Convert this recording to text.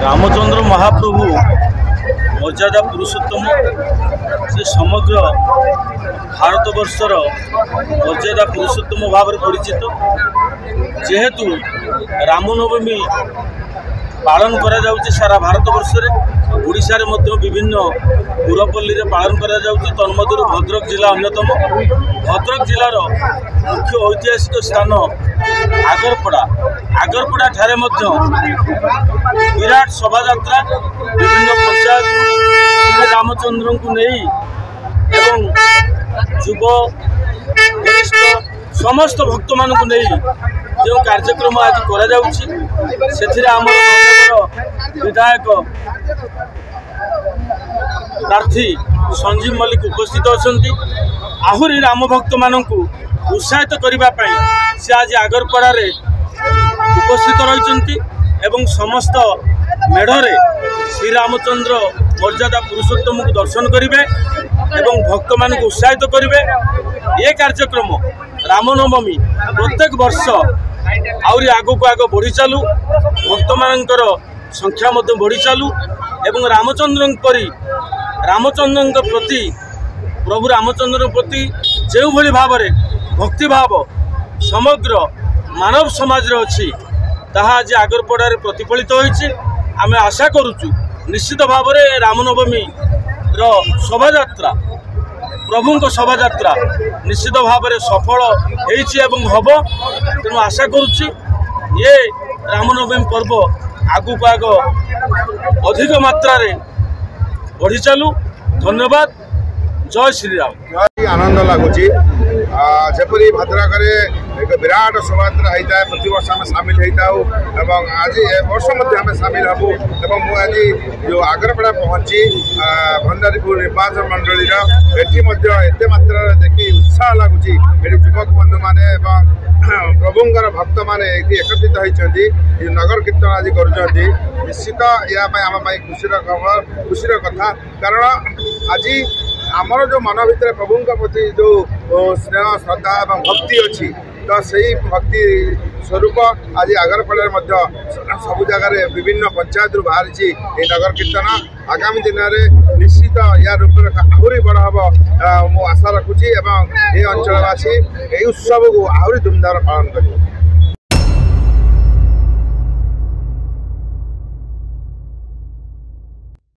रामचंद्र महाप्रभु मर्यादा पुरुषोत्तम से समग्र भारतवर्षर मर्यादा पुरुषोत्तम भाव परिचित। जेहेतु रामनवमी पालन करा जाउछि सारा भारतवर्ष में, ओडिशा रे मध्य विभिन्न पुरपल्ली रे पालन करा जाउछि। तन्मध्यरु भद्रक जिला अन्यतम। भद्रक जिलार मुख्य ऐतिहासिक स्थान आगरपड़ा ठारे मध्य विराट शोभायात्रा विभिन्न पंचायत रामचंद्र को नहीं एवं युव वरिष्ठ समस्त भक्त मान को नहीं जो कार्यक्रम आज करा जाउछि सेथिरे आमर माननीय विधायक प्रार्थी संजीव मल्लिक उपस्थित अछंती। आहुरी राम भक्त मान को उत्साहित करने से आज आगरपड़ा रे उपस्थित रही एवं समस्त मेढ़रे श्री रामचंद्र मर्यादा पुरुषोत्तम को दर्शन करेंगे एवं भक्त मान को उत्साहित करेंगे। ये कार्यक्रम रामनवमी प्रत्येक वर्ष आउरी आगो को आग बढ़ी चलू, भक्त मानकर संख्या मध्य बढ़ी चलू एवं रामचंद्र परी रामचंद्र प्रति प्रभु रामचंद्र प्रति जो भली भाव भक्ति भाव समग्र मानव समाज रे अछि ताहा आज आगरपड़ा रे प्रतिफलित होइछि। आमे आशा करूछु निश्चित भाव में रामनवमी रो शोभायात्रा प्रभु को शोभायात्रा निश्चित भाव में सफल होइछि एवं हबो। तेणु आशा करूछि ये रामनवमी पर्व आगु को आग अधिक मात्रा रे बढ़ी चलू। धन्यवाद। जय श्री राम। आनंद लगुच जपरी भद्रक एक विराट शोभायात्रा होता है। प्रति वर्ष आम सामिल होता आज वर्ष आम सामिल हबू। आज जो आगरपड़ा पहुँची भंडारीपुर निर्वाचन मंडली एत मात्रा देखी उत्साह लगुच। युवक बंधु मैंने प्रभुंर भक्त मैंने एकत्रित होती नगर कीर्तन आज कर निश्चित या आम खुशीर खबर खुशीर कथा। कारण आज आमर जो मन भितर प्रभु प्रति जो स्नेह श्रद्धा और भक्ति अच्छी तो सही भक्ति स्वरूप आज आगरपड़ा सबु जगार विभिन्न पंचायत बाहरी नगर कीर्तन आगामी दिन में निश्चित या रूप आहरी बड़ हम मु आशा रखुची। ये अंचलवासी यही उत्सव को आहरी धूमधाम पालन करेंगे।